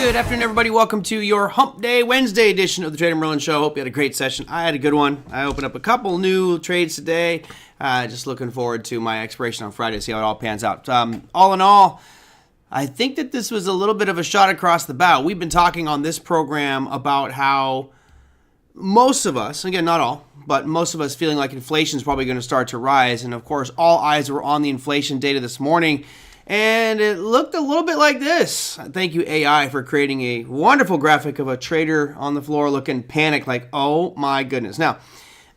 Good afternoon, everybody. Welcome to your Hump Day Wednesday edition of the Trader Merlin Show. Hope you had a great session. I had a good one. I opened up a couple new trades today. Just looking forward to my expiration on Friday, see how it all pans out. All in all, I think that this was a little bit of a shot across the bow. We've been talking on this program about how most of us, again, not all, but most of us feeling like inflation is probably going to start to rise. And of course, all eyes were on the inflation data this morning. And it looked a little bit like this. Thank you, AI, for creating a wonderful graphic of a trader on the floor looking panicked like, oh my goodness. Now,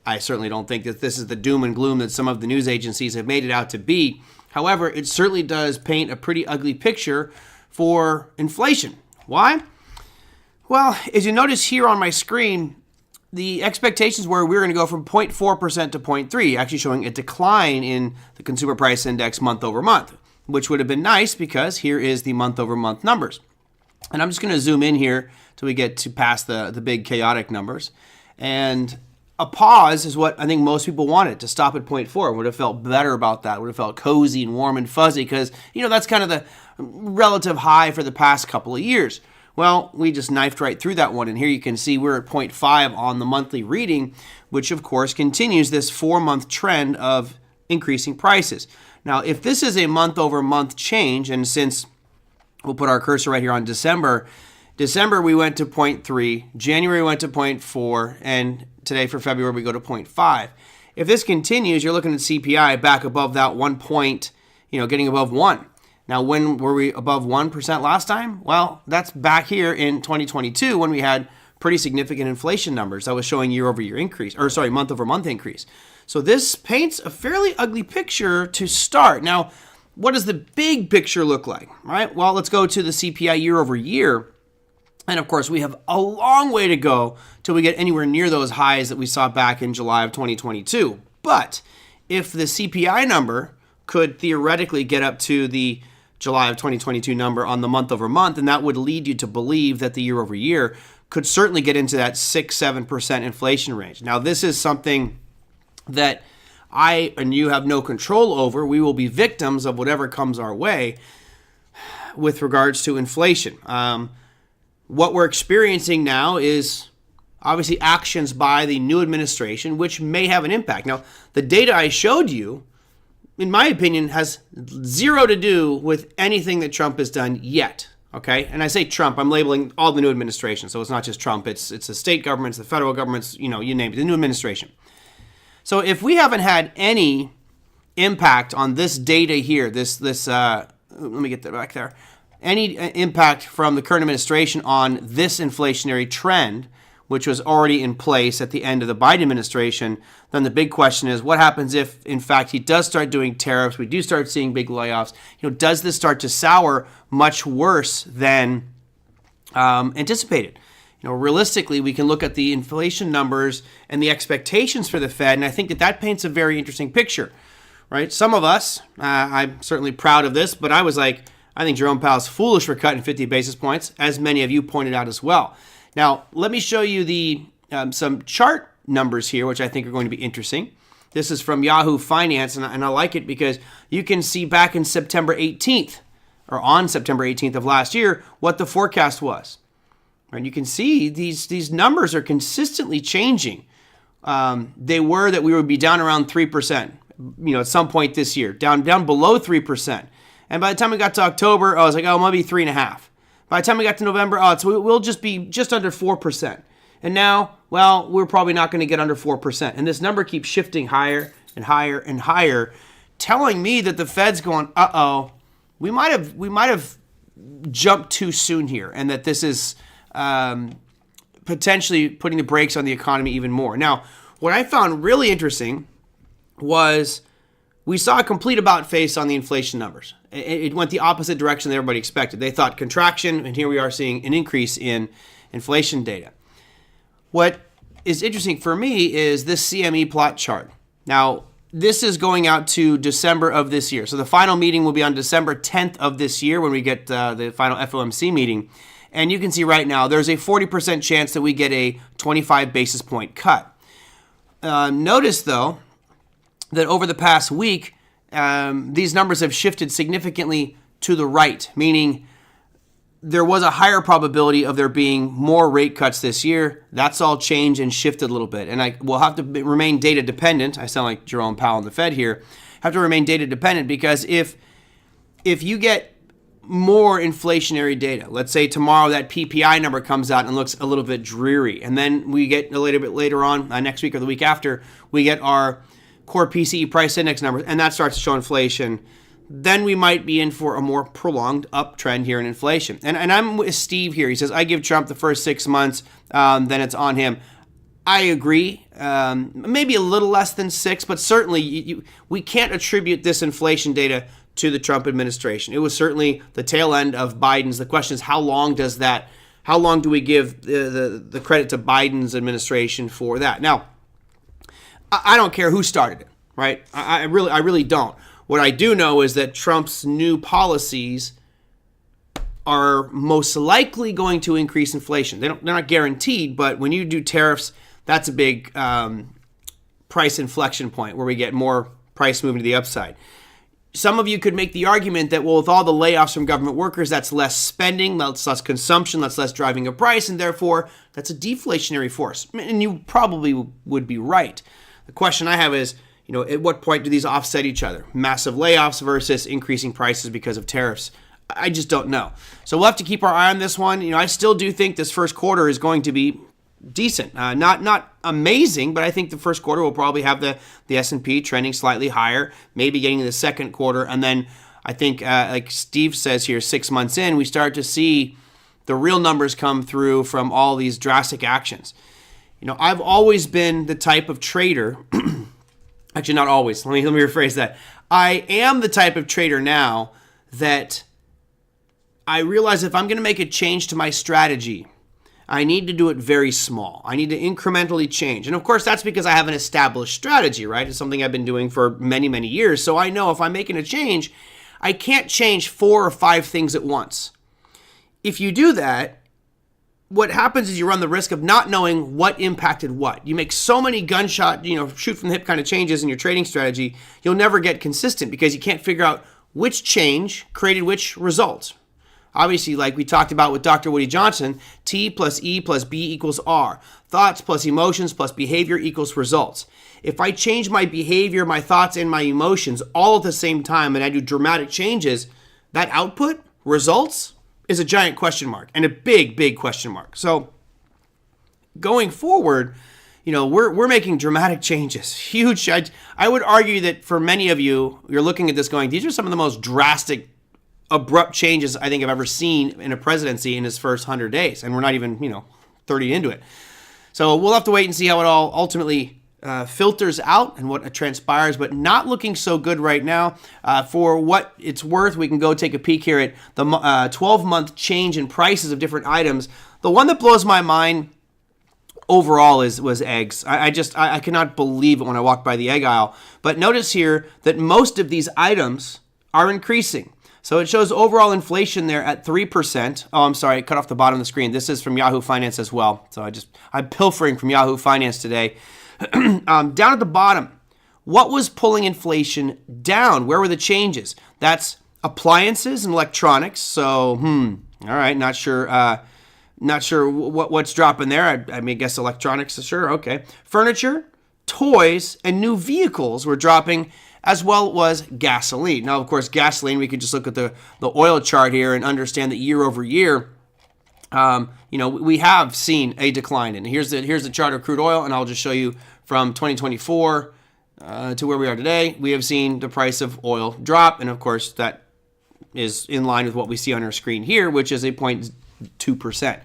I certainly don't think that this is the doom and gloom that some of the news agencies have made it out to be. However, it certainly does paint a pretty ugly picture for inflation. Why? Well, as you notice here on my screen, the expectations were we were going to go from 0.4% to 0.3%, actually showing a decline in the consumer price index month over month, which would have been nice because here is the month-over-month numbers. And I'm just going to zoom in here till we get to past the big chaotic numbers. And a pause is what I think most people wanted, to stop at 0.4. Would have felt better about that. Would have felt cozy and warm and fuzzy because, that's kind of the relative high for the past couple of years. Well, we just knifed right through that one. And here you can see we're at 0.5 on the monthly reading, which of course continues this 4-month trend of increasing prices. Now, if this is a month-over-month change, and since we'll put our cursor right here on December we went to 0.3, January went to 0.4, and today for February we go to 0.5. If this continues, you're looking at CPI back above that 1 point, getting above 1. Now, when were we above 1% last time? Well, that's back here in 2022 when we had pretty significant inflation numbers that was showing year-over-year increase, month-over-month increase. So this paints a fairly ugly picture to start. Now, what does the big picture look like? All right, well, let's go to the CPI year over year. And of course, we have a long way to go till we get anywhere near those highs that we saw back in July of 2022. But if the CPI number could theoretically get up to the July of 2022 number on the month over month, and that would lead you to believe that the year over year could certainly get into that 6-7% inflation range. Now, this is something that I and you have no control over. We will be victims of whatever comes our way with regards to inflation. What we're experiencing now is obviously actions by the new administration, which may have an impact. Now, the data I showed you, in my opinion, has zero to do with anything that Trump has done yet. Okay, and I say Trump, I'm labeling all the new administration, so it's not just Trump. It's the state governments, the federal governments, you name it, the new administration. So if we haven't had any impact on this data here, let me get that back there, any impact from the current administration on this inflationary trend, which was already in place at the end of the Biden administration, then the big question is what happens if, in fact, he does start doing tariffs, we do start seeing big layoffs, does this start to sour much worse than anticipated? Realistically, we can look at the inflation numbers and the expectations for the Fed, and I think that paints a very interesting picture, right? Some of us, I'm certainly proud of this, but I was like, I think Jerome Powell's foolish for cutting 50 basis points, as many of you pointed out as well. Now, let me show you some chart numbers here, which I think are going to be interesting. This is from Yahoo Finance, and I like it because you can see back in September 18th, or on September 18th of last year, what the forecast was. And you can see these numbers are consistently changing. They were that we would be down around 3%, at some point this year, down below 3%. And by the time we got to October, I was like, maybe 3.5. By the time we got to November, we'll just be just under 4%. And now, we're probably not going to get under 4%. And this number keeps shifting higher and higher and higher, telling me that the Fed's going, we might have jumped too soon here, and that this is potentially putting the brakes on the economy even more. Now, what I found really interesting was we saw a complete about face on the inflation numbers. It went the opposite direction that everybody expected. They thought contraction, and here we are seeing an increase in inflation data. What is interesting for me is this CME plot chart. Now, this is going out to December of this year. So the final meeting will be on December 10th of this year when we get the final FOMC meeting. And you can see right now there's a 40% chance that we get a 25 basis point cut. Notice, though, that over the past week, these numbers have shifted significantly to the right, meaning there was a higher probability of there being more rate cuts this year. That's all changed and shifted a little bit. And I will have to remain data dependent. I sound like Jerome Powell in the Fed here. Have to remain data dependent because if you get more inflationary data, let's say tomorrow that PPI number comes out and looks a little bit dreary, and then we get a little bit later on, next week or the week after, we get our core PCE price index numbers, and that starts to show inflation, then we might be in for a more prolonged uptrend here in inflation. And I'm with Steve here. He says, I give Trump the first 6 months, then it's on him. I agree. Maybe a little less than 6, but certainly we can't attribute this inflation data to the Trump administration. It was certainly the tail end of Biden's. The question is, how long do we give the credit to Biden's administration for that? Now, I don't care who started it, right? I really don't. What I do know is that Trump's new policies are most likely going to increase inflation. They're not guaranteed, but when you do tariffs, that's a big price inflection point where we get more price moving to the upside. Some of you could make the argument that, well, with all the layoffs from government workers, that's less spending, that's less consumption, that's less driving a price, and therefore that's a deflationary force. And you probably would be right. The question I have is, at what point do these offset each other? Massive layoffs versus increasing prices because of tariffs. I just don't know. So we'll have to keep our eye on this one. I still do think this first quarter is going to be decent. Not amazing, but I think the first quarter will probably have the S&P trending slightly higher, maybe getting to the second quarter. And then I think, like Steve says here, 6 months in, we start to see the real numbers come through from all these drastic actions. I've always been the type of trader actually, not always. Let me rephrase that. I am the type of trader now that I realize if I'm going to make a change to my strategy, I need to do it very small. I need to incrementally change. And of course, that's because I have an established strategy, right? It's something I've been doing for many, many years. So I know if I'm making a change, I can't change 4 or 5 things at once. If you do that, what happens is you run the risk of not knowing what impacted what. You make so many gunshot, shoot from the hip kind of changes in your trading strategy, you'll never get consistent because you can't figure out which change created which result. Obviously, like we talked about with Dr. Woody Johnson, T plus E plus B equals R. Thoughts plus emotions plus behavior equals results. If I change my behavior, my thoughts, and my emotions all at the same time and I do dramatic changes, that output, results, is a giant question mark and a big, big question mark. So going forward, we're making dramatic changes, huge. I would argue that for many of you, you're looking at this going, these are some of the most drastic, abrupt changes I think I've ever seen in a presidency in his first 100 days. And we're not even, 30 into it. So we'll have to wait and see how it all ultimately filters out and what transpires, but not looking so good right now. For what it's worth, we can go take a peek here at the 12-month change in prices of different items. The one that blows my mind overall was eggs. I cannot believe it when I walk by the egg aisle. But notice here that most of these items are increasing. So it shows overall inflation there at 3%. Oh, I'm sorry, I cut off the bottom of the screen. This is from Yahoo Finance as well. So I'm pilfering from Yahoo Finance today. Down at the bottom, what was pulling inflation down? Where were the changes? That's appliances and electronics. So, all right, not sure what's dropping there. I guess electronics, sure, okay. Furniture, toys, and new vehicles were dropping, as well as gasoline. Now, of course, gasoline, we could just look at the oil chart here and understand that year over year, we have seen a decline. And here's the chart of crude oil, and I'll just show you from 2024 to where we are today. We have seen the price of oil drop, and of course, that is in line with what we see on our screen here, which is a 0.2%.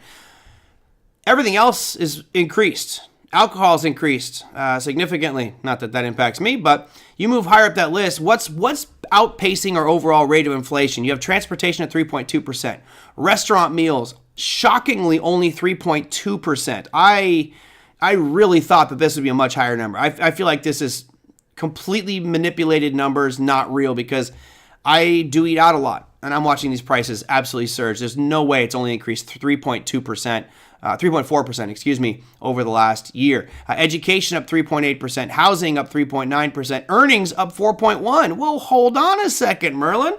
Everything else is increased. Alcohol has increased significantly. Not that impacts me, but you move higher up that list. What's outpacing our overall rate of inflation? You have transportation at 3.2%. Restaurant meals, shockingly, only 3.2%. I really thought that this would be a much higher number. I feel like this is completely manipulated numbers, not real, because I do eat out a lot, and I'm watching these prices absolutely surge. There's no way it's only increased 3.4%, over the last year. Education up 3.8%, housing up 3.9%, earnings up 4.1%. Well, hold on a second, Merlin.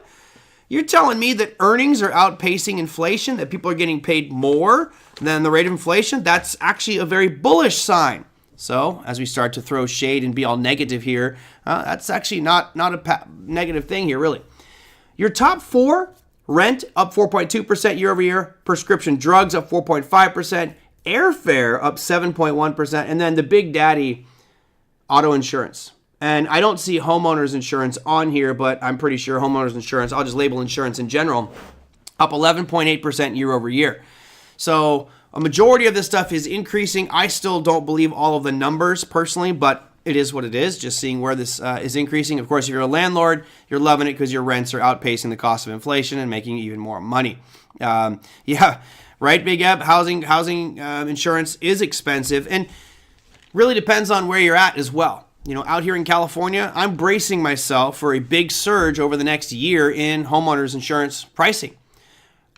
You're telling me that earnings are outpacing inflation, that people are getting paid more than the rate of inflation? That's actually a very bullish sign. So as we start to throw shade and be all negative here, that's actually not a negative thing here, really. Your top four: rent up 4.2% year over year, prescription drugs up 4.5%, airfare up 7.1%, and then the big daddy, auto insurance. And I don't see homeowners insurance on here, but I'm pretty sure homeowners insurance, I'll just label insurance in general, up 11.8% year over year. So a majority of this stuff is increasing. I still don't believe all of the numbers personally, but it is what it is, just seeing where this is increasing. Of course, if you're a landlord, you're loving it because your rents are outpacing the cost of inflation and making even more money. Yeah, right, Big Eb? Housing insurance is expensive and really depends on where you're at as well. You know, out here in California, I'm bracing myself for a big surge over the next year in homeowners insurance pricing.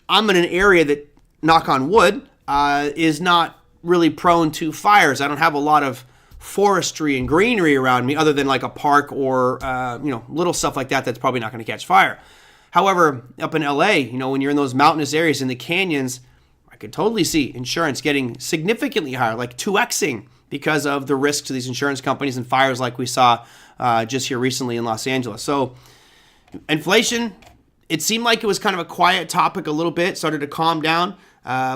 I'm in an area that, knock on wood, is not really prone to fires. I don't have a lot of forestry and greenery around me other than like a park or, little stuff like that that's probably not going to catch fire. However, up in LA, when you're in those mountainous areas in the canyons, I could totally see insurance getting significantly higher, like 2xing, because of the risk to these insurance companies and fires like we saw just here recently in Los Angeles. So inflation, it seemed like it was kind of a quiet topic a little bit, started to calm down.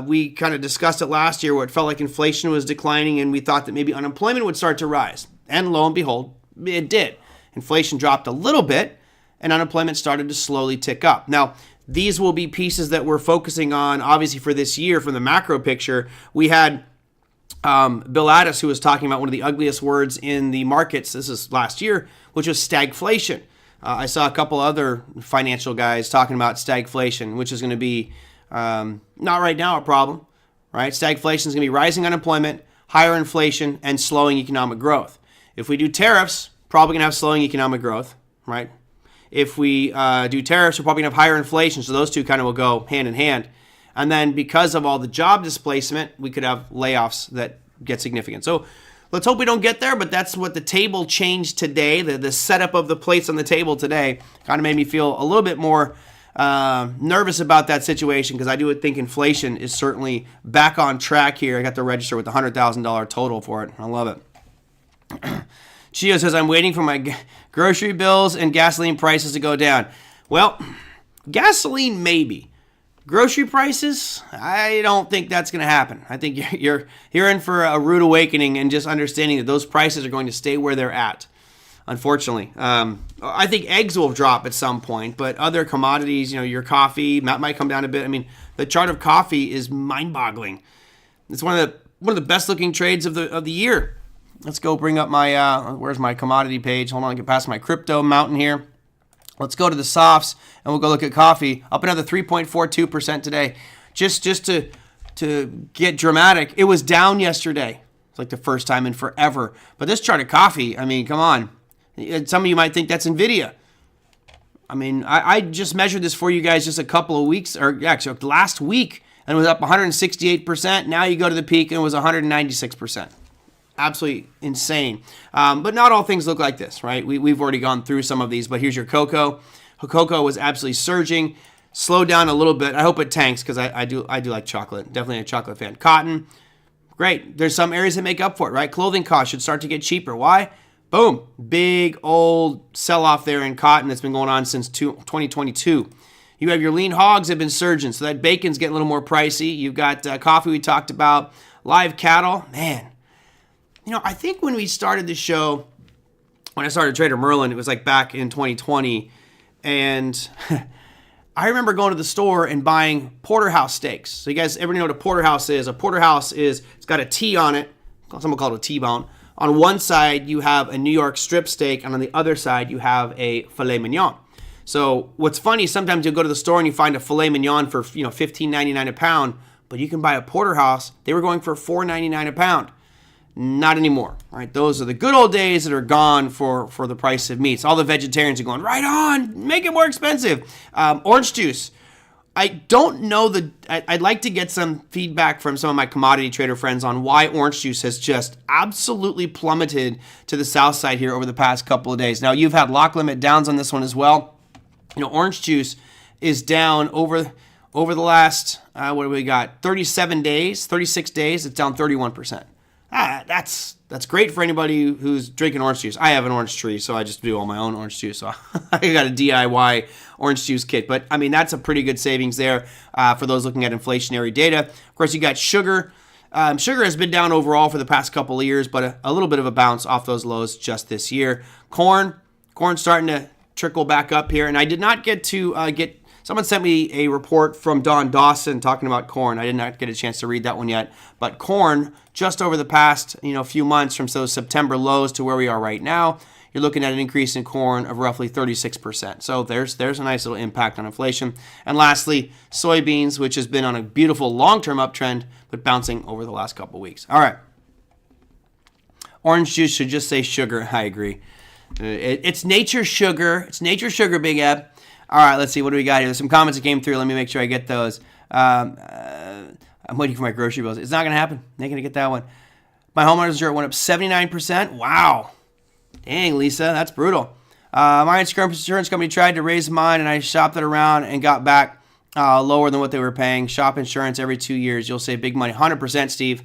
We kind of discussed it last year where it felt like inflation was declining and we thought that maybe unemployment would start to rise. And lo and behold, it did. Inflation dropped a little bit and unemployment started to slowly tick up. Now, these will be pieces that we're focusing on, obviously, for this year from the macro picture. We had Bill Addis, who was talking about one of the ugliest words in the markets, this is last year, which was stagflation. I saw a couple other financial guys talking about stagflation, which is going to be not right now a problem, right? Stagflation is going to be rising unemployment, higher inflation, and slowing economic growth. If we do tariffs, probably going to have slowing economic growth, right? If we do tariffs, we're probably going to have higher inflation, so those two kind of will go hand in hand. And then because of all the job displacement, we could have layoffs that get significant. So let's hope we don't get there, but that's what the table changed today. The setup of the plates on the table today kind of made me feel a little bit more nervous about that situation because I do think inflation is certainly back on track here. I got to register with the $100,000 total for it. I love it. Chio says, I'm waiting for my grocery bills and gasoline prices to go down. Well, gasoline maybe. Grocery prices, I don't think that's going to happen. I think you're in for a rude awakening and just understanding that those prices are going to stay where they're at, unfortunately. I think eggs will drop at some point, but other commodities, your coffee, that might come down a bit. I mean, the chart of coffee is mind-boggling. It's one of the best-looking trades of the year. Let's go bring up my, where's my commodity page? Hold on, get past my crypto mountain here. Let's go to the softs, and we'll go look at coffee. Up another 3.42% today. Just to get dramatic, it was down yesterday. It's like the first time in forever. But this chart of coffee, I mean, come on. Some of you might think that's NVIDIA. I mean, I just measured this for you guys just a couple of weeks, or actually last week, and it was up 168%. Now you go to the peak, and it was 196%. Absolutely insane. But not all things look like this, right? We've already gone through some of these, but here's your cocoa. Cocoa was absolutely surging, slowed down a little bit. I hope it tanks because I do like chocolate. Definitely a chocolate fan. Cotton, great. There's some areas that make up for it, right? Clothing costs should start to get cheaper. Why? Boom. Big old sell-off there in cotton that's been going on since 2022. You have your lean hogs have been surging, so that bacon's getting a little more pricey. You've got coffee we talked about. Live cattle, man. I think when we started the show, when I started Trader Merlin, it was like back in 2020. And I remember going to the store and buying porterhouse steaks. So you guys, everybody know what a porterhouse is? A porterhouse is, it's got a T on it. Someone call it a T-bone. On one side, you have a New York strip steak. And on the other side, you have a filet mignon. So what's funny, sometimes you'll go to the store and you find a filet mignon for $15.99 a pound. But you can buy a porterhouse. They were going for $4.99 a pound. Not anymore, right? Those are the good old days that are gone for the price of meats. All the vegetarians are going, right on, make it more expensive. Orange juice. I don't know I'd like to get some feedback from some of my commodity trader friends on why orange juice has just absolutely plummeted to the south side here over the past couple of days. Now, you've had lock limit downs on this one as well. Orange juice is down over the last, what do we got, 37 days, 36 days, it's down 31%. That's great for anybody who's drinking orange juice. I have an orange tree, so I just do all my own orange juice. So I got a DIY orange juice kit. But, I mean, that's a pretty good savings there for those looking at inflationary data. Of course, you got sugar. Sugar has been down overall for the past couple of years, but a little bit of a bounce off those lows just this year. Corn's starting to trickle back up here. And I did not get to someone sent me a report from Don Dawson talking about corn. I did not get a chance to read that one yet. But corn, just over the past few months from those September lows to where we are right now, you're looking at an increase in corn of roughly 36%. So there's a nice little impact on inflation. And lastly, soybeans, which has been on a beautiful long-term uptrend, but bouncing over the last couple weeks. All right. Orange juice should just say sugar. I agree. It's nature sugar. It's nature sugar, Big Eb. All right, let's see. What do we got here? There's some comments that came through. Let me make sure I get those. I'm waiting for my grocery bills. It's not going to happen. Not going to get that one. My homeowner's insurance went up 79%. Wow. Dang, Lisa. That's brutal. My insurance company tried to raise mine, and I shopped it around and got back lower than what they were paying. Shop insurance every 2 years. You'll save big money. 100%, Steve.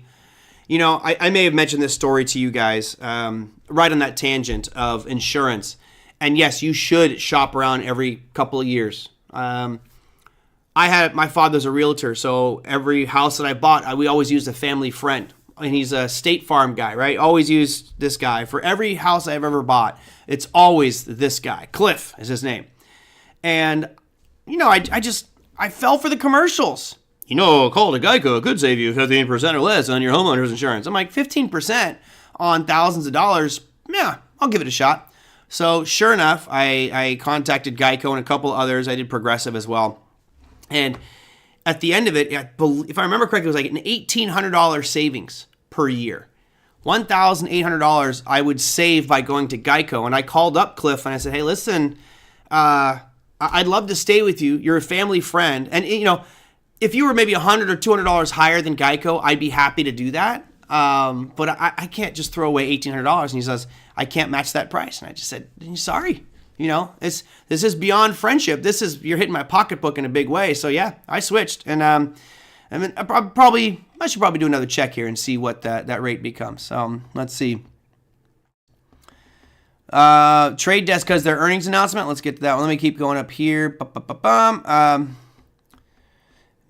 I may have mentioned this story to you guys right on that tangent of insurance. And yes, you should shop around every couple of years. My father's a realtor, so every house that I bought, we always used a family friend. And he's a State Farm guy, right? Always used this guy. For every house I've ever bought, it's always this guy. Cliff is his name. And, I fell for the commercials. Call to Geico. It could save you 15% or less on your homeowner's insurance. I'm like, 15% on thousands of dollars? Yeah, I'll give it a shot. So sure enough, I contacted Geico and a couple others. I did Progressive as well. And at the end of it, if I remember correctly, it was like an $1,800 savings per year. $1,800 I would save by going to Geico. And I called up Cliff and I said, hey, listen, I'd love to stay with you. You're a family friend. And, if you were maybe $100 or $200 higher than Geico, I'd be happy to do that. But I can't just throw away $1,800. And he says, I can't match that price. And I just said, sorry. This is beyond friendship. You're hitting my pocketbook in a big way. So yeah, I switched. And I should probably do another check here and see what that rate becomes. Let's see. Trade Desk has their earnings announcement. Let's get to that one. Let me keep going up here.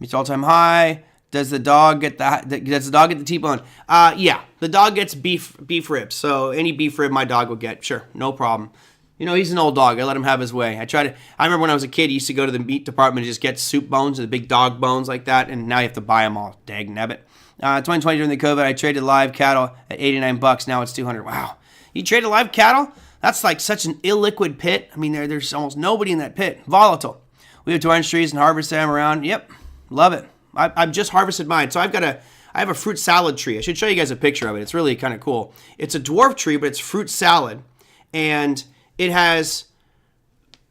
Meets all-time high. Does the dog get the T-bone? Yeah, the dog gets beef ribs. So any beef rib my dog will get, sure, no problem. He's an old dog. I let him have his way. I remember when I was a kid, I used to go to the meat department and just get soup bones, the big dog bones like that, and now you have to buy them all. Dag nabbit. 2020 during the COVID, I traded live cattle at $89. Now it's $200. Wow. You traded live cattle? That's like such an illiquid pit. I mean, there's almost nobody in that pit. Volatile. We have 2 orange trees and harvest them around. Yep. Love it. I've just harvested mine. So I have a fruit salad tree. I should show you guys a picture of it. It's really kind of cool. It's a dwarf tree, but it's fruit salad. And it has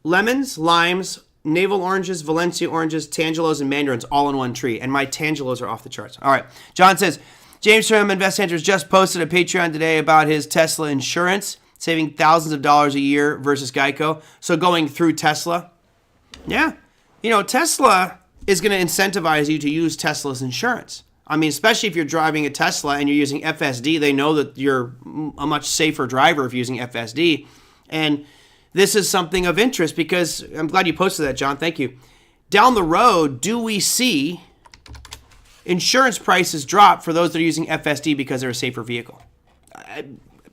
lemons, limes, navel oranges, Valencia oranges, tangelos, and mandarins all in one tree. And my tangelos are off the charts. All right. John says, James from Invest Hunters just posted a Patreon today about his Tesla insurance, saving thousands of dollars a year versus Geico. So going through Tesla. Yeah. Tesla is going to incentivize you to use Tesla's insurance. I mean, especially if you're driving a Tesla and you're using FSD, they know that you're a much safer driver if using FSD. And this is something of interest because I'm glad you posted that, John. Thank you. Down the road, do we see insurance prices drop for those that are using FSD because they're a safer vehicle?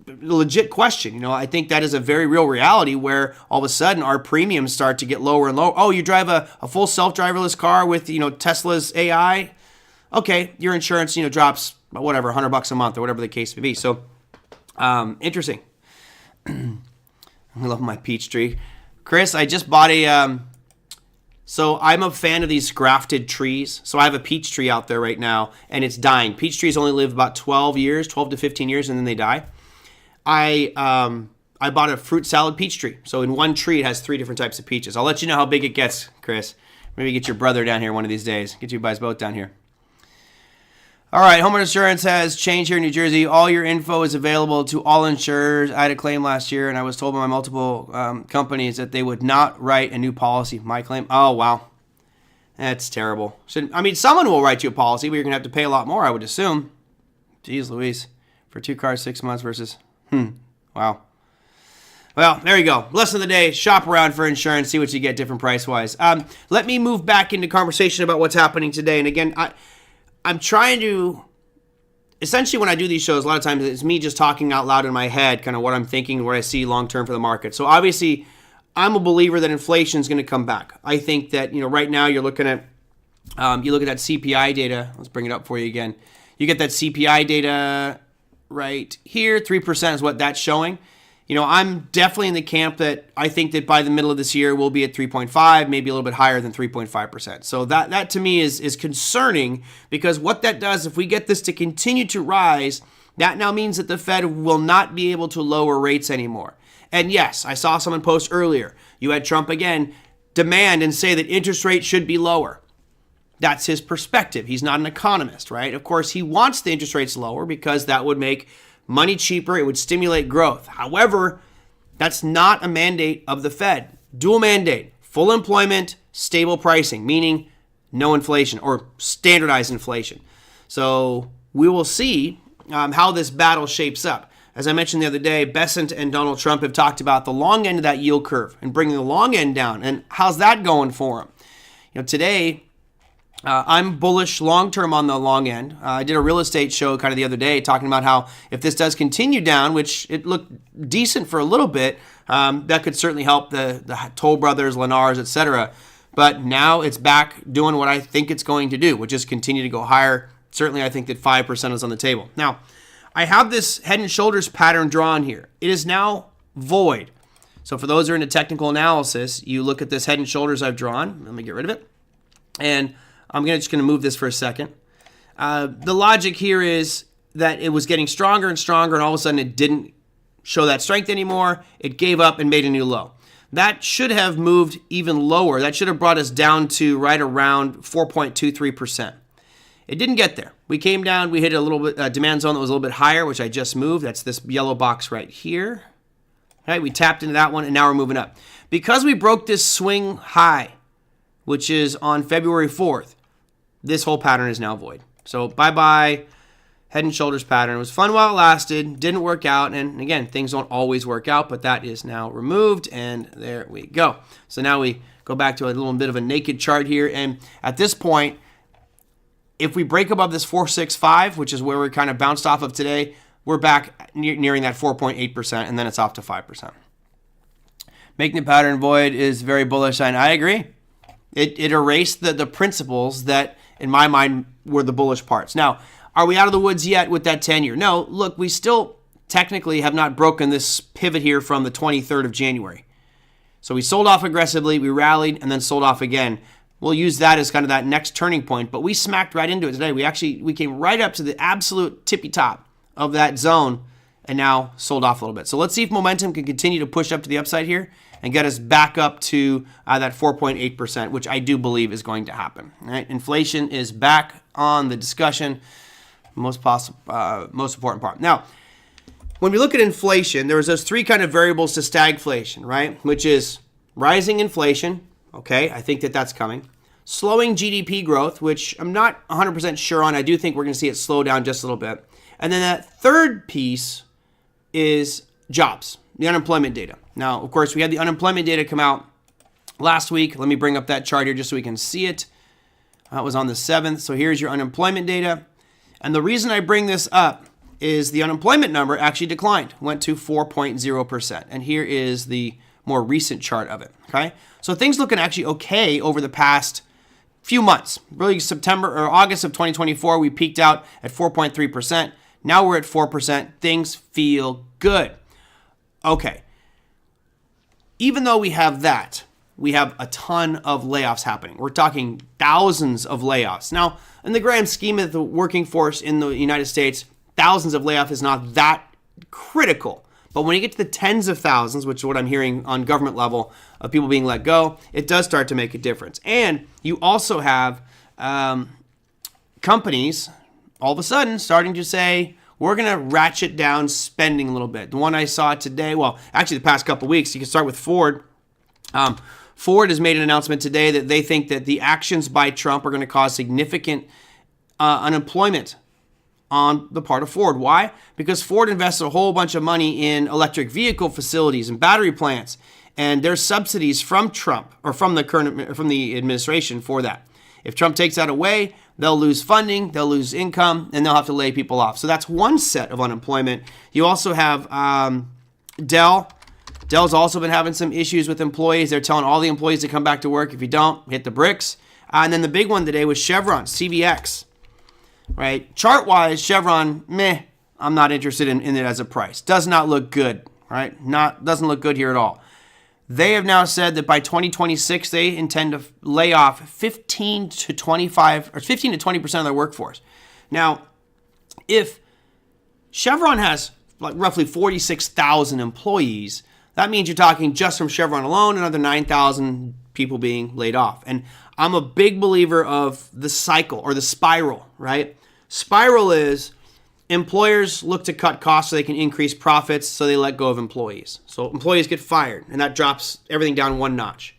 Legit question. I think that is a very real reality where all of a sudden our premiums start to get lower and lower. Oh, you drive a full self-driverless car with, Tesla's AI. Okay, your insurance, drops whatever, $100 a month or whatever the case may be. So, interesting. I love my peach tree. Chris, I just bought so I'm a fan of these grafted trees. So I have a peach tree out there right now and it's dying. Peach trees only live about 12 to 15 years and then they die. I bought a fruit salad peach tree. So in one tree, it has 3 different types of peaches. I'll let you know how big it gets, Chris. Maybe get your brother down here one of these days. Get you guys both down here. All right, homeowner insurance has changed here in New Jersey. All your info is available to all insurers. I had a claim last year, and I was told by my multiple companies that they would not write a new policy. My claim? Oh, wow. That's terrible. Someone will write you a policy, but you're going to have to pay a lot more, I would assume. Jeez Louise. For 2 cars, 6 months versus... Wow. Well, there you go. Lesson of the day, shop around for insurance, see what you get different price-wise. Let me move back into conversation about what's happening today. And again, I'm trying to... Essentially, when I do these shows, a lot of times it's me just talking out loud in my head, kind of what I'm thinking, what I see long-term for the market. So obviously, I'm a believer that inflation is going to come back. I think that, right now you're looking at, you look at that CPI data. Let's bring it up for you again. You get that CPI data right here. 3% is what that's showing. I'm definitely in the camp that I think that by the middle of this year, we'll be at 3.5, maybe a little bit higher than 3.5%. So that to me is concerning, because what that does, if we get this to continue to rise, that now means that the Fed will not be able to lower rates anymore. And yes, I saw someone post earlier, you had Trump again demand and say that interest rates should be lower. That's his perspective. He's not an economist, right? Of course, he wants the interest rates lower because that would make money cheaper, it would stimulate growth. However, that's not a mandate of the Fed. Dual mandate, full employment, stable pricing, meaning no inflation or standardized inflation. So we will see how this battle shapes up. As I mentioned the other day, Besant and Donald Trump have talked about the long end of that yield curve and bringing the long end down. And how's that going for them? Today, I'm bullish long-term on the long end. I did a real estate show kind of the other day talking about how if this does continue down, which it looked decent for a little bit, that could certainly help the Toll Brothers, Lennars, etc. But now it's back doing what I think it's going to do, which is continue to go higher. Certainly, I think that 5% is on the table. Now, I have this head and shoulders pattern drawn here. It is now void. So for those who are into technical analysis, you look at this head and shoulders I've drawn. Let me get rid of it. And I'm just going to move this for a second. The logic here is that it was getting stronger and stronger, and all of a sudden it didn't show that strength anymore. It gave up and made a new low. That should have moved even lower. That should have brought us down to right around 4.23%. It didn't get there. We came down. We hit a little bit demand zone that was a little bit higher, which I just moved. That's this yellow box right here. All right, we tapped into that one, and now we're moving up. Because we broke this swing high, which is on February 4th, this whole pattern is now void. So bye-bye head and shoulders pattern. It was fun while it lasted, didn't work out, and again, things don't always work out, but that is now removed, and there we go. So now we go back to a little bit of a naked chart here, and at this point, if we break above this 465, which is where we kind of bounced off of today, we're back nearing that 4.8%, and then it's off to 5%. Making the pattern void is very bullish, and I agree. It erased the principles that, in my mind, were the bullish parts. Now, are we out of the woods yet with that 10-year? No, look, we still technically have not broken this pivot here from the 23rd of January. So we sold off aggressively, we rallied, and then sold off again. We'll use that as kind of that next turning point, but we smacked right into it today. We came right up to the absolute tippy top of that zone and now sold off a little bit. So let's see if momentum can continue to push up to the upside here and get us back up to that 4.8%, which I do believe is going to happen. All right? Inflation is back on the discussion, most important part. Now, when we look at inflation, there's those three kind of variables to stagflation, right? Which is rising inflation. Okay, I think that's coming. Slowing GDP growth, which I'm not 100% sure on. I do think we're going to see it slow down just a little bit. And then that third piece is jobs, the unemployment data. Now, of course, we had the unemployment data come out last week. Let me bring up that chart here just so we can see it. That was on the 7th. So here's your unemployment data. And the reason I bring this up is the unemployment number actually declined, went to 4.0%. And here is the more recent chart of it, okay? So things looking actually okay over the past few months. Really September or August of 2024, we peaked out at 4.3%. Now we're at 4%. Things feel good. Okay. Even though we have that, we have a ton of layoffs happening. We're talking thousands of layoffs. Now, in the grand scheme of the working force in the United States, thousands of layoffs is not that critical. But when you get to the tens of thousands, which is what I'm hearing on government level of people being let go, it does start to make a difference. And you also have companies all of a sudden starting to say, we're going to ratchet down spending a little bit. The one I saw today, well, actually the past couple of weeks, you can start with Ford. Ford has made an announcement today that they think that the actions by Trump are going to cause significant unemployment on the part of Ford. Why? Because Ford invests a whole bunch of money in electric vehicle facilities and battery plants, and there's subsidies from Trump or from the administration for that. If Trump takes that away, they'll lose funding, they'll lose income, and they'll have to lay people off. So that's one set of unemployment. You also have Dell. Dell's also been having some issues with employees. They're telling all the employees to come back to work. If you don't, hit the bricks. And then the big one today was Chevron, CVX. Right? Chart-wise, Chevron, I'm not interested in it as a price. Does not look good. Right? Doesn't look good here at all. They have now said that by 2026, they intend to lay off 15 to 20% of their workforce. Now, if Chevron has like roughly 46,000 employees, that means you're talking just from Chevron alone, another 9,000 people being laid off. And I'm a big believer of the cycle or the spiral, right? Spiral is employers look to cut costs so they can increase profits, so they let go of employees. So employees get fired, and that drops everything down one notch.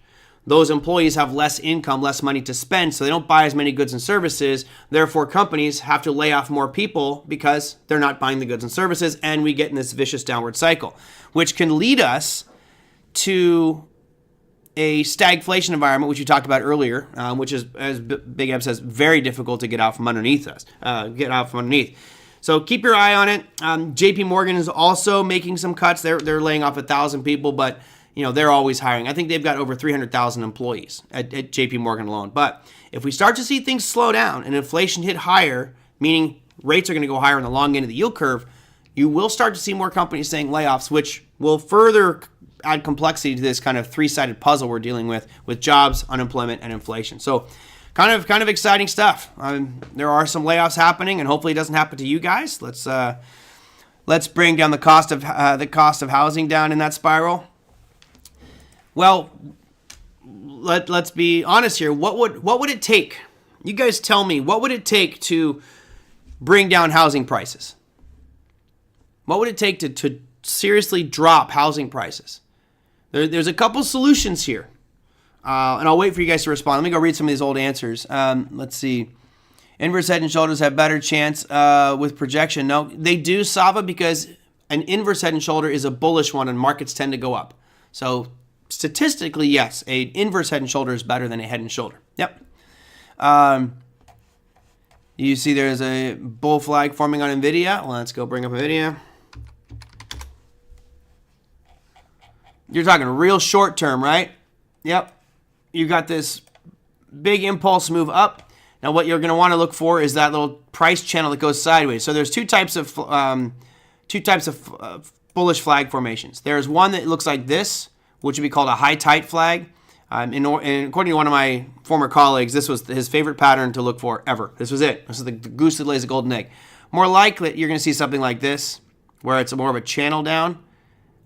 Those employees have less income, less money to spend, so they don't buy as many goods and services. Therefore, companies have to lay off more people because they're not buying the goods and services, and we get in this vicious downward cycle, which can lead us to a stagflation environment, which you talked about earlier, which is, as Big Eb says, very difficult to get out from underneath us. So keep your eye on it. JP Morgan is also making some cuts. They're laying off 1,000 people, but they're always hiring. I think they've got over 300,000 employees at JP Morgan alone. But if we start to see things slow down and inflation hit higher, meaning rates are going to go higher on the long end of the yield curve, you will start to see more companies saying layoffs, which will further add complexity to this kind of three-sided puzzle we're dealing with jobs, unemployment, and inflation. So kind of exciting stuff. There are some layoffs happening, and hopefully it doesn't happen to you guys. Let's bring down the cost of housing down in that spiral. Well, let's be honest here. What would it take? You guys tell me. What would it take to bring down housing prices? What would it take to seriously drop housing prices? There's a couple solutions here. And I'll wait for you guys to respond. Let me go read some of these old answers. Let's see. Inverse head and shoulders have better chance with projection. No, they do, Sava, because an inverse head and shoulder is a bullish one and markets tend to go up. So statistically, yes, an inverse head and shoulder is better than a head and shoulder. Yep. You see there's a bull flag forming on NVIDIA. Well, let's go bring up NVIDIA. You're talking real short term, right? Yep. You got this big impulse move up. Now what you're going to want to look for is that little price channel that goes sideways. So there's two types of bullish flag formations. There's one that looks like this, which would be called a high tight flag. And according to one of my former colleagues, this was his favorite pattern to look for ever. This was it. This is the goose that lays a golden egg. More likely, you're going to see something like this, where it's more of a channel down.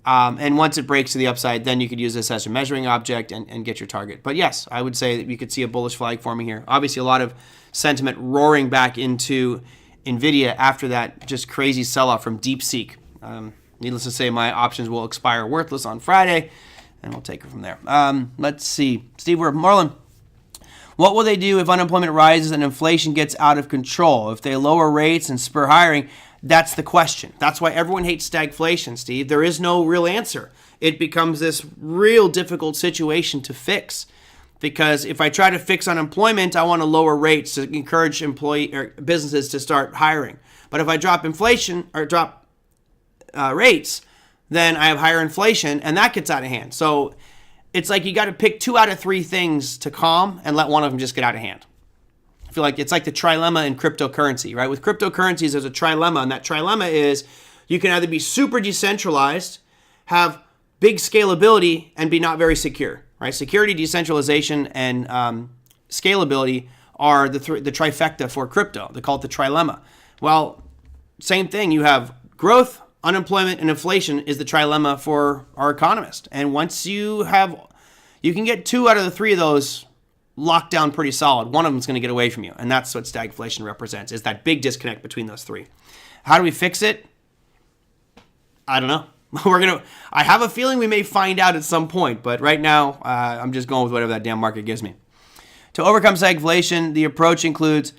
And once it breaks to the upside, then you could use this as a measuring object and get your target. But yes, I would say that you could see a bullish flag forming here. Obviously, a lot of sentiment roaring back into NVIDIA after that just crazy sell-off from DeepSeek. Needless to say, my options will expire worthless on Friday, and we'll take it from there. Let's see. Steve, we're Merlin. What will they do if unemployment rises and inflation gets out of control? If they lower rates and spur hiring? That's the question. That's why everyone hates stagflation, Steve. There is no real answer. It becomes this real difficult situation to fix. Because if I try to fix unemployment, I want to lower rates to encourage businesses to start hiring. But if I drop inflation or drop rates, then I have higher inflation, and that gets out of hand. So it's like you got to pick 2 out of 3 things to calm and let one of them just get out of hand. I feel like it's like the trilemma in cryptocurrency, right? With cryptocurrencies, there's a trilemma, and that trilemma is you can either be super decentralized, have big scalability, and be not very secure, right? Security, decentralization, and scalability are the trifecta for crypto. They call it the trilemma. Well, same thing. You have growth, unemployment, and inflation is the trilemma for our economist. And once you can get 2 out of the 3 of those locked down pretty solid. One of them is going to get away from you. And that's what stagflation represents, is that big disconnect between those 3. How do we fix it? I don't know. I have a feeling we may find out at some point, but right now I'm just going with whatever that damn market gives me. To overcome stagflation, the approach includes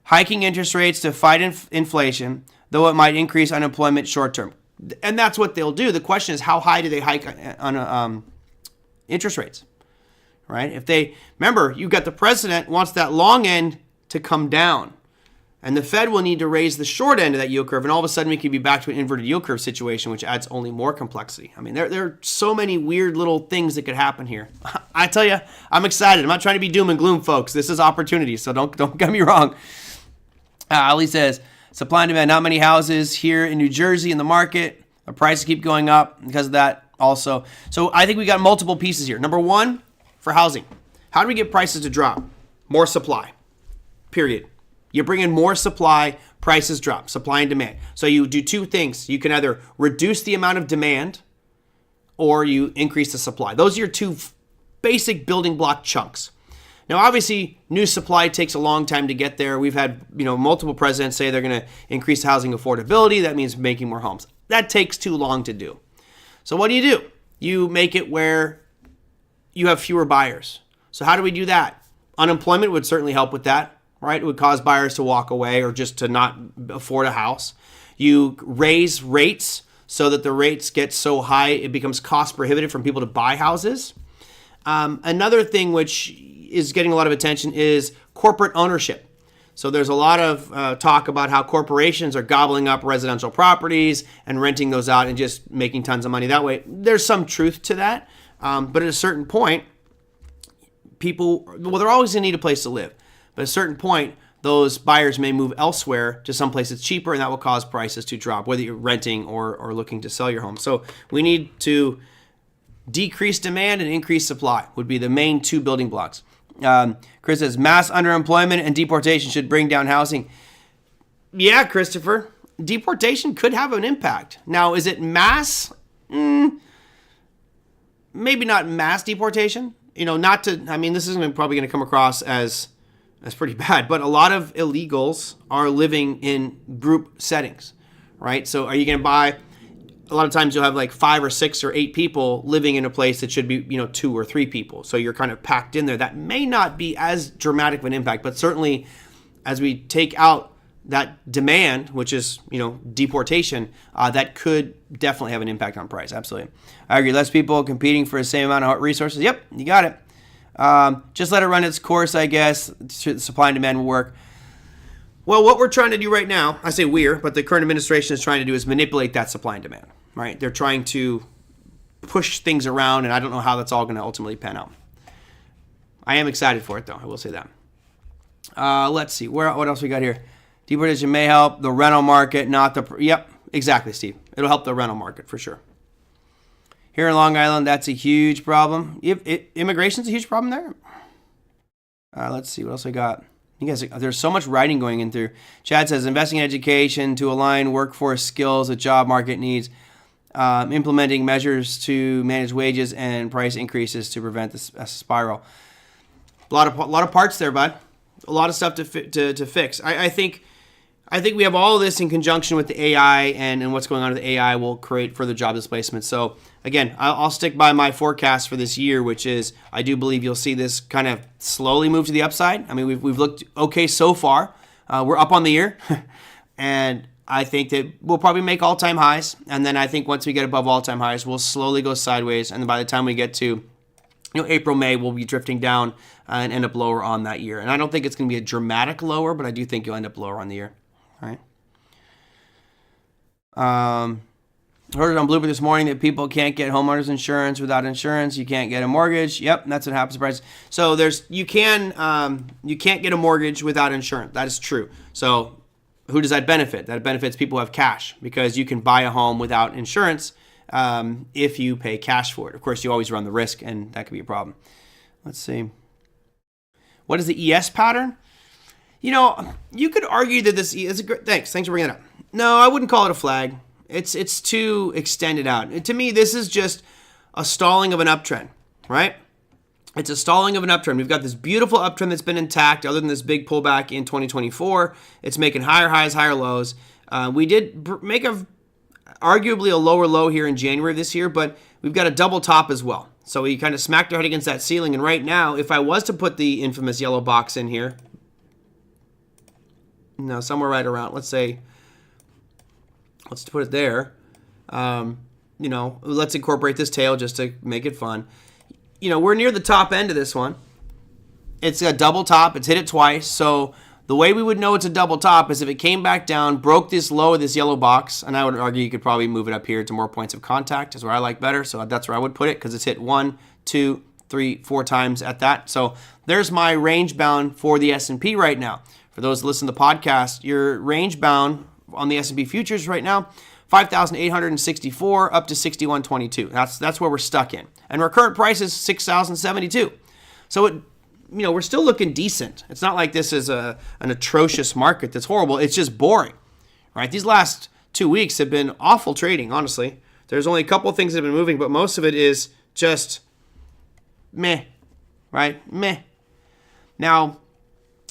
hiking interest rates to fight inflation, though it might increase unemployment short term. And that's what they'll do. The question is, how high do they hike on interest rates, right? Remember, you've got the president wants that long end to come down, and the Fed will need to raise the short end of that yield curve, and all of a sudden we could be back to an inverted yield curve situation, which adds only more complexity. I mean, there are so many weird little things that could happen here. I tell you, I'm excited. I'm not trying to be doom and gloom, folks. This is opportunity, so don't get me wrong. Ali says, supply and demand, not many houses here in New Jersey in the market. The prices keep going up because of that also. So I think we got multiple pieces here. Number one, for housing. How do we get prices to drop? More supply, period. You bring in more supply, prices drop, supply and demand. So you do two things. You can either reduce the amount of demand or you increase the supply. Those are your two basic building block chunks. Now, obviously, new supply takes a long time to get there. We've had, multiple presidents say they're going to increase housing affordability. That means making more homes. That takes too long to do. So what do? You make it where you have fewer buyers. So how do we do that? Unemployment would certainly help with that. Right? It would cause buyers to walk away or just to not afford a house. You raise rates so that the rates get so high it becomes cost prohibitive for people to buy houses. Another thing which is getting a lot of attention is corporate ownership. So there's a lot of talk about how corporations are gobbling up residential properties and renting those out and just making tons of money that way. There's some truth to that. But at a certain point, they're always going to need a place to live. But at a certain point, those buyers may move elsewhere to some place that's cheaper, and that will cause prices to drop, whether you're renting or looking to sell your home. So we need to decrease demand and increase supply would be the main two building blocks. Chris says, mass underemployment and deportation should bring down housing. Yeah, Christopher, deportation could have an impact. Now, is it mass? Maybe not mass deportation. This isn't probably going to come across as pretty bad, but a lot of illegals are living in group settings, right? So are you going to buy, a lot of times you'll have like 5 or 6 or 8 people living in a place that should be, 2 or 3 people. So you're kind of packed in there. That may not be as dramatic of an impact, but certainly as we take out that demand, which is, deportation, that could definitely have an impact on price. Absolutely. I agree. Less people competing for the same amount of resources. Yep, you got it. Just let it run its course, I guess. Supply and demand will work. Well, what we're trying to do right now, I say but the current administration is trying to do is manipulate that supply and demand, right? They're trying to push things around, and I don't know how that's all going to ultimately pan out. I am excited for it, though. I will say that. Let's see. What else we got here? Deportation may help the rental market, not the... Yep, exactly, Steve. It'll help the rental market for sure. Here in Long Island, that's a huge problem. Immigration's a huge problem there. Let's see what else I got. You guys, there's so much writing going in through. Chad says, investing in education to align workforce skills with job market needs, implementing measures to manage wages and price increases to prevent this spiral. A lot of parts there, bud. A lot of stuff to fix. I think we have all of this in conjunction with the AI and what's going on with the AI will create further job displacement. So again, I'll stick by my forecast for this year, which is I do believe you'll see this kind of slowly move to the upside. I mean, we've looked okay so far. We're up on the year, and I think that we'll probably make all-time highs. And then I think once we get above all-time highs, we'll slowly go sideways. And then by the time we get to April, May, we'll be drifting down and end up lower on that year. And I don't think it's going to be a dramatic lower, but I do think you'll end up lower on the year. All right. Heard it on Bloomberg this morning that people can't get homeowners insurance without insurance. You can't get a mortgage. Yep, that's what happens. So you can't get a mortgage without insurance. That is true. So who does that benefit? That benefits people who have cash because you can buy a home without insurance if you pay cash for it. Of course, you always run the risk, and that could be a problem. Let's see. What is the ES pattern? You could argue that this is a great. Thanks for bringing it up. No, I wouldn't call it a flag. It's too extended out. To me, this is just a stalling of an uptrend, right? It's a stalling of an uptrend. We've got this beautiful uptrend that's been intact, other than this big pullback in 2024. It's making higher highs, higher lows. We did make a arguably a lower low here in January of this year, but we've got a double top as well. So we kind of smacked our head against that ceiling. And right now, if I was to put the infamous yellow box in here, no, somewhere right around, let's put it there. Let's incorporate this tail just to make it fun. We're near the top end of this one. It's a double top. It's hit it twice. So the way we would know it's a double top is if it came back down, broke this low of this yellow box, and I would argue you could probably move it up here to more points of contact is where I like better. So that's where I would put it because it's hit 1, 2, 3, 4 times at that. So there's my range bound for the S&P right now. For those that listen to the podcast, your range bound on the S&P futures right now, 5,864 up to 6,122. That's where we're stuck in. And our current price is 6,072. So we're still looking decent. It's not like this is an atrocious market that's horrible. It's just boring, right? These last 2 weeks have been awful trading, honestly. There's only a couple of things that have been moving, but most of it is just meh, right? Meh. Now,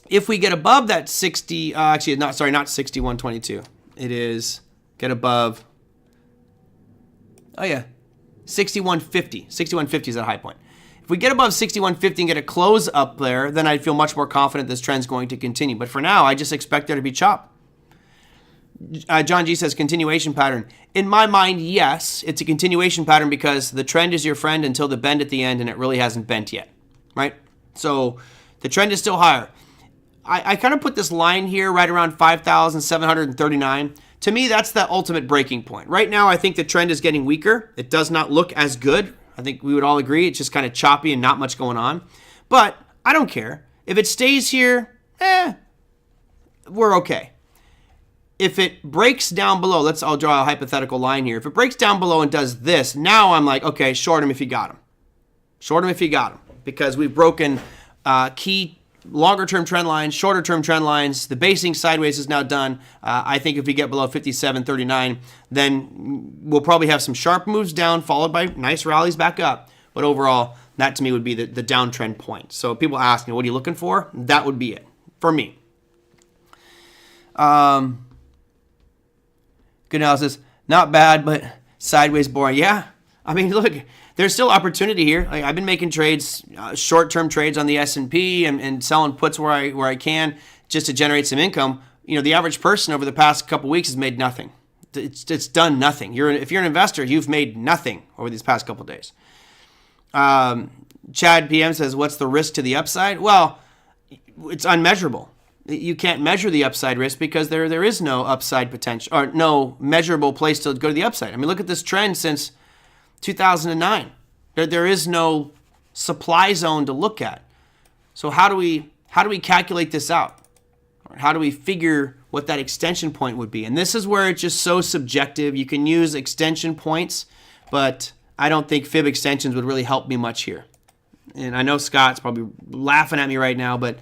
if we get above that not 6122. It is get above, 6150. 6150 is at a high point. If we get above 6150 and get a close up there, then I'd feel much more confident this trend's going to continue. But for now, I just expect there to be chop. John G says continuation pattern. In my mind, yes, it's a continuation pattern because the trend is your friend until the bend at the end, and it really hasn't bent yet, right? So the trend is still higher. I kind of put this line here right around 5,739. To me, that's the ultimate breaking point. Right now, I think the trend is getting weaker. It does not look as good. I think we would all agree it's just kind of choppy and not much going on. But I don't care. If it stays here, we're okay. If it breaks down below, I'll draw a hypothetical line here. If it breaks down below and does this, now I'm like, okay, short him if you got him. Short him if you got him. Because we've broken key longer-term trend lines, shorter-term trend lines. The basing sideways is now done. I think if we get below 57.39, then we'll probably have some sharp moves down, followed by nice rallies back up. But overall, that to me would be the downtrend point. So people ask me, what are you looking for? That would be it for me. Good analysis. Not bad, but sideways boring. Yeah. I mean, look, there's still opportunity here. I've been making trades, short-term trades on the S&P and selling puts where I can just to generate some income. The average person over the past couple weeks has made nothing. It's done nothing. If you're an investor, you've made nothing over these past couple days. Chad PM says, what's the risk to the upside? Well, it's unmeasurable. You can't measure the upside risk because there is no upside potential or no measurable place to go to the upside. I mean, look at this trend since 2009. There is no supply zone to look at. So how do we calculate this out? How do we figure what that extension point would be? And this is where it's just so subjective. You can use extension points, but I don't think fib extensions would really help me much here. And I know Scott's probably laughing at me right now, but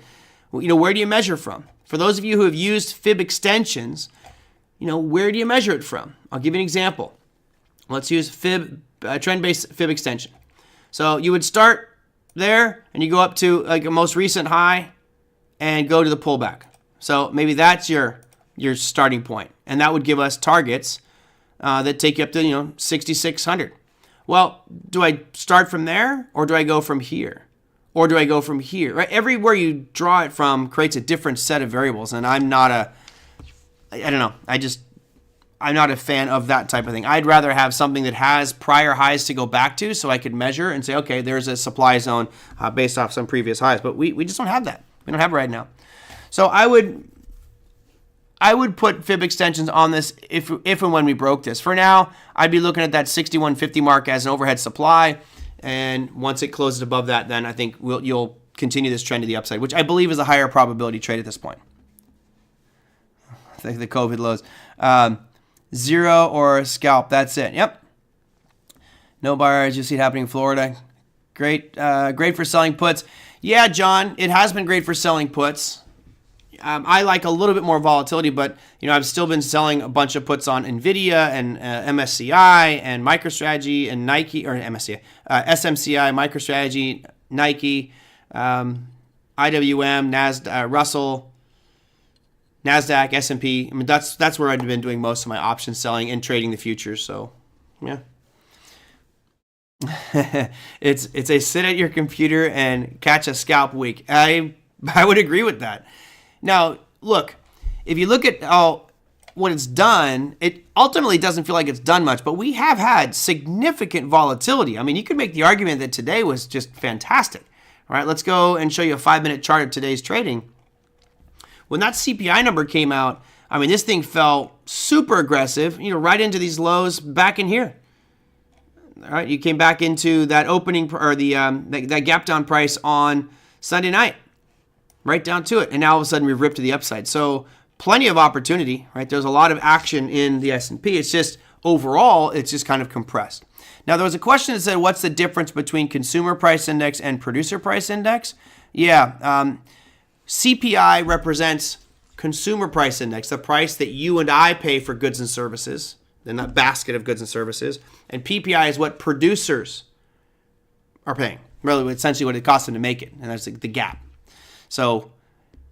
where do you measure from? For those of you who have used fib extensions, where do you measure it from? I'll give you an example. Let's use trend-based fib extension. So you would start there and you go up to like a most recent high and go to the pullback. So maybe that's your starting point, and that would give us targets that take you up to 6,600. Well, do I start from there or do I go from here? Or do I go from here? Right? Everywhere you draw it from creates a different set of variables, and I'm not a fan of that type of thing. I'd rather have something that has prior highs to go back to so I could measure and say, okay, there's a supply zone based off some previous highs. But we just don't have that. We don't have it right now. So I would put fib extensions on this if and when we broke this. For now, I'd be looking at that 6150 mark as an overhead supply. And once it closes above that, then I think you'll continue this trend to the upside, which I believe is a higher probability trade at this point. I think the COVID lows. Zero or scalp. That's it. Yep. No buyers. You see it happening in Florida. Great for selling puts. Yeah, John, it has been great for selling puts. I like a little bit more volatility, but I've still been selling a bunch of puts on Nvidia and MSCI and MicroStrategy and Nike, or MSCI, SMCI, MicroStrategy, Nike, IWM, NASDAQ, Russell, NASDAQ, S&P. I mean, that's where I've been doing most of my option selling and trading the futures. So, yeah. it's a sit at your computer and catch a scalp week. I would agree with that. Now, look, if you look at what it's done, it ultimately doesn't feel like it's done much, but we have had significant volatility. I mean, you could make the argument that today was just fantastic. All right, let's go and show you a 5-minute chart of today's trading. When that CPI number came out, I mean, this thing fell super aggressive, right into these lows back in here. All right, you came back into that opening or that gap down price on Sunday night, right down to it, and now all of a sudden we've ripped to the upside. So plenty of opportunity, right? There's a lot of action in the S&P. It's just overall, it's just kind of compressed. Now, there was a question that said, what's the difference between consumer price index and producer price index? Yeah, CPI represents consumer price index, the price that you and I pay for goods and services, in that basket of goods and services. And PPI is what producers are paying, really essentially what it costs them to make it, and that's the gap. So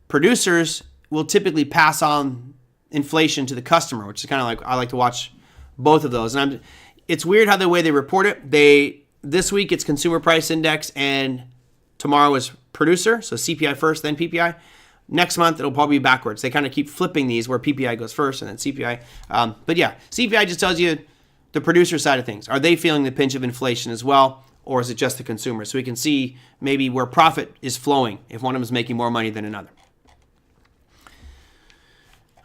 producers will typically pass on inflation to the customer, which is kind of like, I like to watch both of those. And it's weird how the way they report it. This week it's consumer price index and tomorrow is producer, so CPI first, then PPI. Next month, it'll probably be backwards. They kind of keep flipping these where PPI goes first and then CPI. But yeah, CPI just tells you the producer side of things. Are they feeling the pinch of inflation as well, or is it just the consumer? So we can see maybe where profit is flowing if one of them is making more money than another.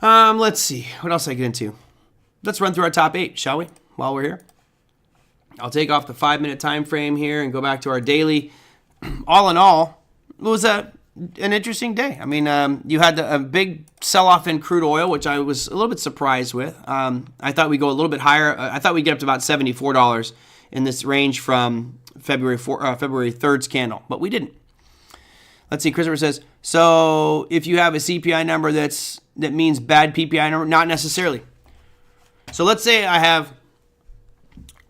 Let's see. What else I get into? Let's run through our top 8, shall we, while we're here? I'll take off the 5-minute time frame here and go back to our daily. All in all, it was an interesting day. I mean, you had a big sell-off in crude oil, which I was a little bit surprised with. I thought we'd go a little bit higher. I thought we'd get up to about $74 in this range from February 3rd's candle, but we didn't. Let's see, Christopher says, so if you have a CPI number that means bad PPI number, not necessarily. So let's say I have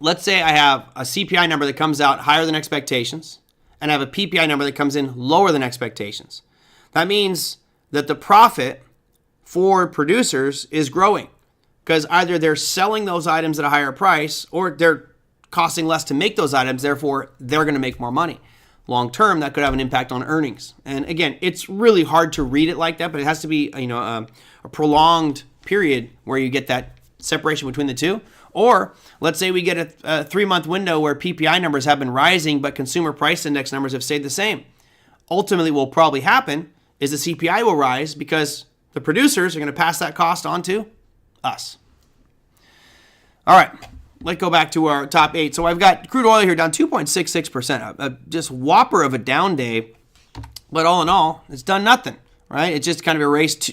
a CPI number that comes out higher than expectations, and I have a PPI number that comes in lower than expectations. That means that the profit for producers is growing because either they're selling those items at a higher price or they're costing less to make those items, therefore they're going to make more money. Long term, that could have an impact on earnings. And again, it's really hard to read it like that, but it has to be a prolonged period where you get that separation between the two. Or let's say we get a 3-month window where PPI numbers have been rising, but consumer price index numbers have stayed the same. Ultimately, what will probably happen is the CPI will rise because the producers are going to pass that cost on to us. All right, let's go back to our top 8. So I've got crude oil here down 2.66%, just whopper of a down day. But all in all, it's done nothing, right? It just kind of erased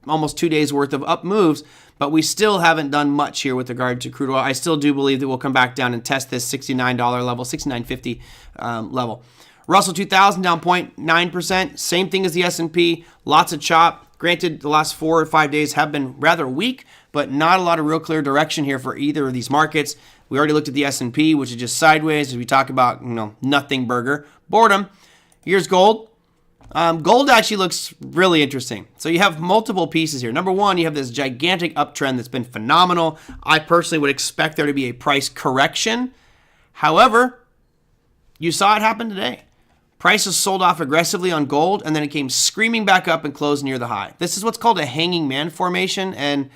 almost 2 days worth of up moves. But we still haven't done much here with regard to crude oil. I still do believe that we'll come back down and test this $69 level, $69.50 level. Russell 2000 down 0.9%. Same thing as the S&P. Lots of chop. Granted, the last 4 or 5 days have been rather weak, but not a lot of real clear direction here for either of these markets. We already looked at the S&P, which is just sideways as we talk about, nothing burger. Boredom. Here's gold. Gold actually looks really interesting. So you have multiple pieces here. Number one, you have this gigantic uptrend that's been phenomenal. I personally would expect there to be a price correction. However, you saw it happen today. Prices sold off aggressively on gold, and then it came screaming back up and closed near the high. This is what's called a hanging man formation, and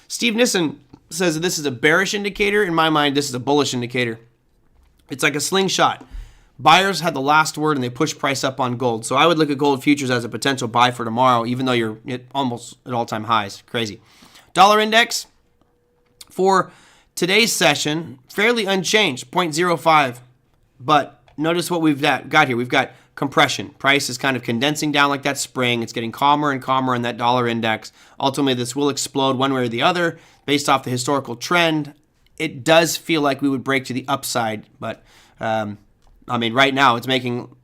Steve Nissen says that this is a bearish indicator. In my mind, this is a bullish indicator. It's like a slingshot. Buyers had the last word and they pushed price up on gold. So I would look at gold futures as a potential buy for tomorrow, even though you're almost at all-time highs. Crazy. Dollar index for today's session, fairly unchanged, 0.05. But notice what we've got here. We've got compression. Price is kind of condensing down like that spring. It's getting calmer and calmer in that dollar index. Ultimately, this will explode one way or the other based off the historical trend. It does feel like we would break to the upside, but right now it's making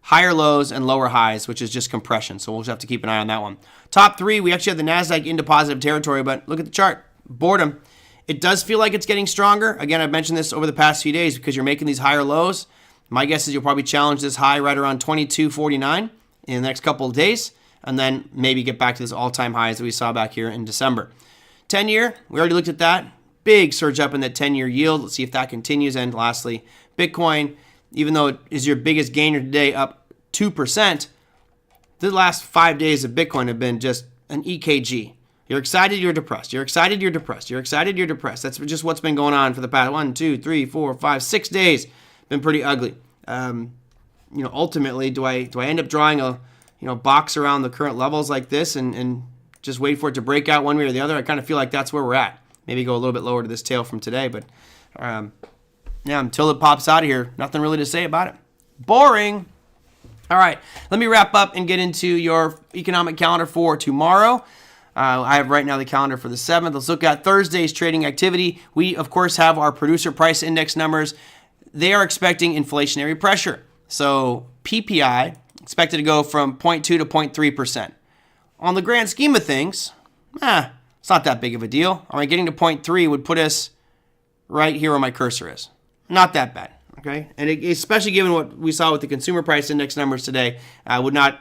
higher lows and lower highs, which is just compression. So we'll just have to keep an eye on that one. Top 3, we actually have the NASDAQ into positive territory, but look at the chart. Boredom. It does feel like it's getting stronger. Again, I've mentioned this over the past few days because you're making these higher lows. My guess is you'll probably challenge this high right around 22.49 in the next couple of days. and then maybe get back to this all-time highs that we saw back here in December. 10-year, we already looked at that. Big surge up in that 10-year yield. Let's see if that continues. And lastly, Bitcoin, even though it is your biggest gainer today, up 2%, the last 5 days of Bitcoin have been just an EKG. You're excited, you're depressed. You're excited, you're depressed. You're excited, you're depressed. That's just what's been going on for the past 1, 2, 3, 4, 5, 6 days. Been pretty ugly. Ultimately, do I end up drawing a box around the current levels like this and just wait for it to break out one way or the other? I kind of feel like that's where we're at. Maybe go a little bit lower to this tail from today, but until it pops out of here, nothing really to say about it. Boring. All right, let me wrap up and get into your economic calendar for tomorrow. I have right now the calendar for the 7th. Let's look at Thursday's trading activity. We, of course, have our producer price index numbers. They are expecting inflationary pressure. So PPI expected to go from 0.2 to 0.3%. On the grand scheme of things, it's not that big of a deal. All right, getting to 0.3 would put us right here where my cursor is. Not that bad, okay? And especially given what we saw with the consumer price index numbers today, would not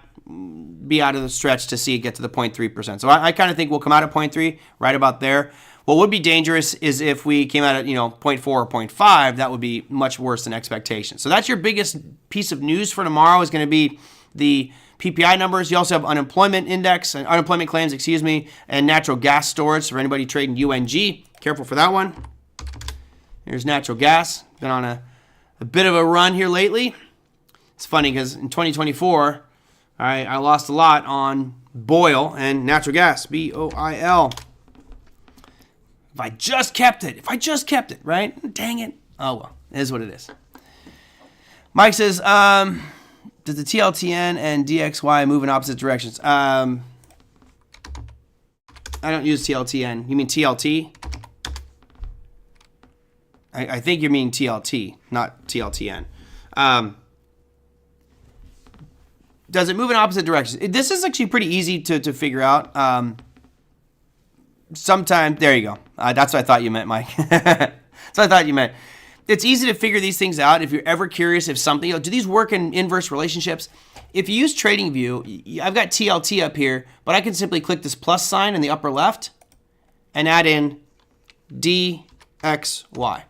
be out of the stretch to see it get to the 0.3%. So I kind of think we'll come out at 0.3, right about there. What would be dangerous is if we came out at 0.4 or 0.5, that would be much worse than expectations. So that's your biggest piece of news for tomorrow is going to be the PPI numbers. You also have unemployment claims, and natural gas storage. So for anybody trading UNG, careful for that one. Here's natural gas. Been on a bit of a run here lately. It's funny because in 2024, I lost a lot on BOIL and natural gas, BOIL. If I just kept it, right? Dang it. Oh, well, it is what it is. Mike says, does the TLTN and DXY move in opposite directions? I don't use TLTN. You mean TLT? I think you mean TLT, not TLTN. Does it move in opposite directions? This is actually pretty easy to figure out. Sometimes, there you go. That's what I thought you meant, Mike. That's what I thought you meant. It's easy to figure these things out if you're ever curious if something, do these work in inverse relationships? If you use TradingView, I've got TLT up here, but I can simply click this plus sign in the upper left and add in DXY.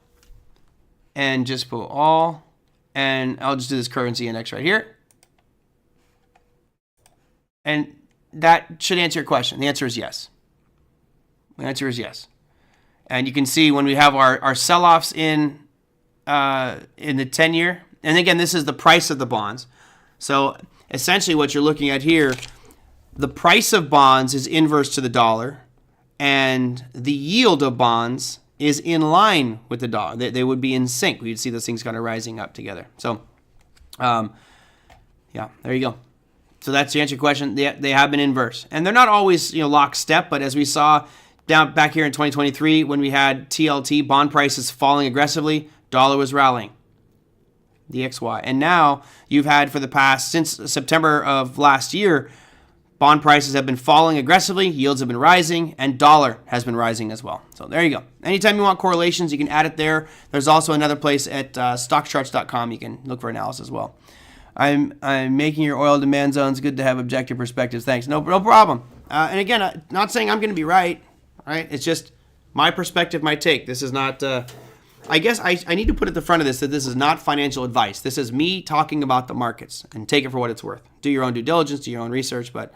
And just put all, and I'll just do this currency index right here. And that should answer your question. The answer is yes. The answer is yes. And you can see when we have our sell-offs in the 10-year, and again, this is the price of the bonds. So essentially what you're looking at here, the price of bonds is inverse to the dollar, and the yield of bonds is in line with the dollar. They would be in sync. We'd see those things kind of rising up together. So, yeah, there you go. So that's to answer your question. They have been inverse, and they're not always lockstep. But as we saw down back here in 2023, when we had TLT bond prices falling aggressively, dollar was rallying. DXY, and now you've had for the past since September of last year, bond prices have been falling aggressively, yields have been rising, and dollar has been rising as well. So there you go. Anytime you want correlations, you can add it there. There's also another place at stockcharts.com. You can look for analysis as well. I'm making your oil demand zones good to have objective perspectives. Thanks. No problem. And again, not saying I'm going to be right. Right? It's just my perspective, my take. This is not. I guess I need to put at the front of this that this is not financial advice. This is me talking about the markets, and take it for what it's worth. Do your own due diligence, do your own research, but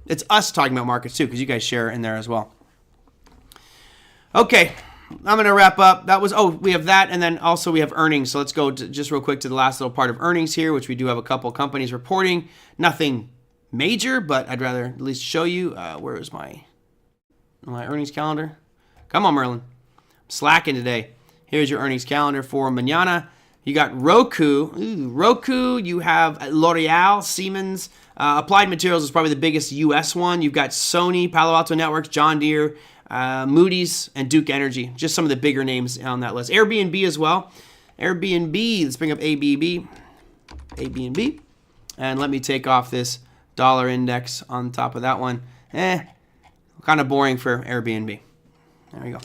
it's us talking about markets too, because you guys share in there as well. Okay, I'm going to wrap up. We have that, and then also we have earnings. So let's go just real quick to the last little part of earnings here, which we do have a couple companies reporting. Nothing major, but I'd rather at least show you. Where is my earnings calendar? Come on, Merlin. I'm slacking today. Here's your earnings calendar for mañana. You got Roku. You have L'Oreal, Siemens. Applied Materials is probably the biggest U.S. one. You've got Sony, Palo Alto Networks, John Deere, Moody's, and Duke Energy. Just some of the bigger names on that list. Airbnb as well. Airbnb, let's bring up ABB. And let me take off this dollar index on top of that one. Kind of boring for Airbnb. There we go.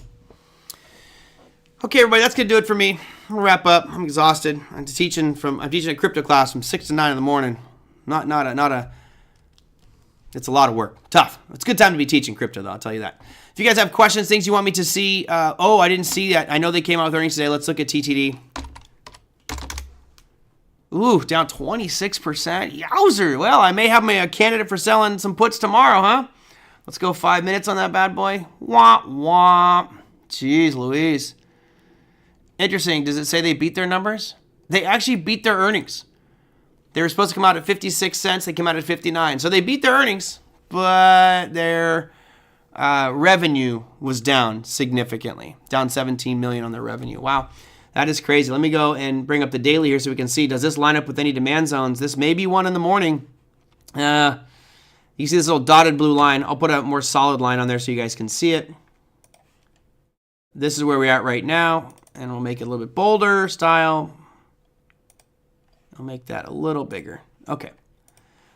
Okay, everybody, that's going to do it for me. I'll wrap up. I'm exhausted. I'm teaching a crypto class from 6 to 9 in the morning. Not It's a lot of work. Tough. It's a good time to be teaching crypto, though. I'll tell you that. If you guys have questions, things you want me to see. I didn't see that. I know they came out with earnings today. Let's look at TTD. Ooh, down 26%. Yowzer. Well, I may have a candidate for selling some puts tomorrow, huh? Let's go 5 minutes on that bad boy. Womp, womp. Jeez Louise. Interesting. Does it say they beat their numbers? They actually beat their earnings. They were supposed to come out at 56 cents. They came out at 59. So they beat their earnings, but their revenue was down significantly. Down 17 million on their revenue. Wow. That is crazy. Let me go and bring up the daily here so we can see. Does this line up with any demand zones? This may be one in the morning. You see this little dotted blue line. I'll put a more solid line on there so you guys can see it. This is where we're at right now. And we'll make it a little bit bolder style. I'll make that a little bigger. Okay.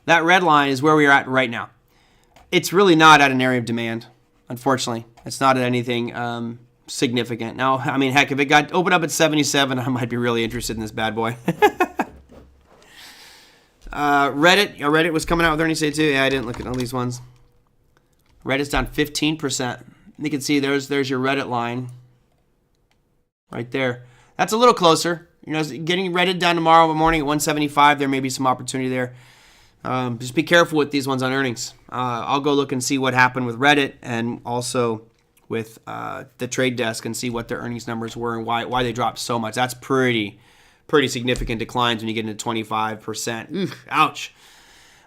That red line is where we're at right now. It's really not at an area of demand, unfortunately. It's not at anything significant. Now, I mean, heck, if it got opened up at 77, I might be really interested in this bad boy. Reddit was coming out with earnings today too. Yeah, I didn't look at all these ones. Reddit's down 15%. You can see there's your Reddit line right there. That's a little closer. You know, getting Reddit down tomorrow morning at 175. There may be some opportunity there. Just be careful with these ones on earnings. I'll go look and see what happened with Reddit and also with the trade desk and see what their earnings numbers were and why they dropped so much. That's pretty significant declines when you get into 25%. Ooh, ouch.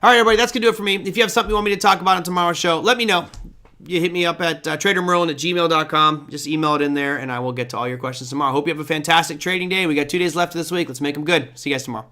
All right, everybody, that's going to do it for me. If you have something you want me to talk about on tomorrow's show, let me know. You hit me up at tradermerlin@gmail.com. Just email it in there, and I will get to all your questions tomorrow. Hope you have a fantastic trading day. We got 2 days left of this week. Let's make them good. See you guys tomorrow.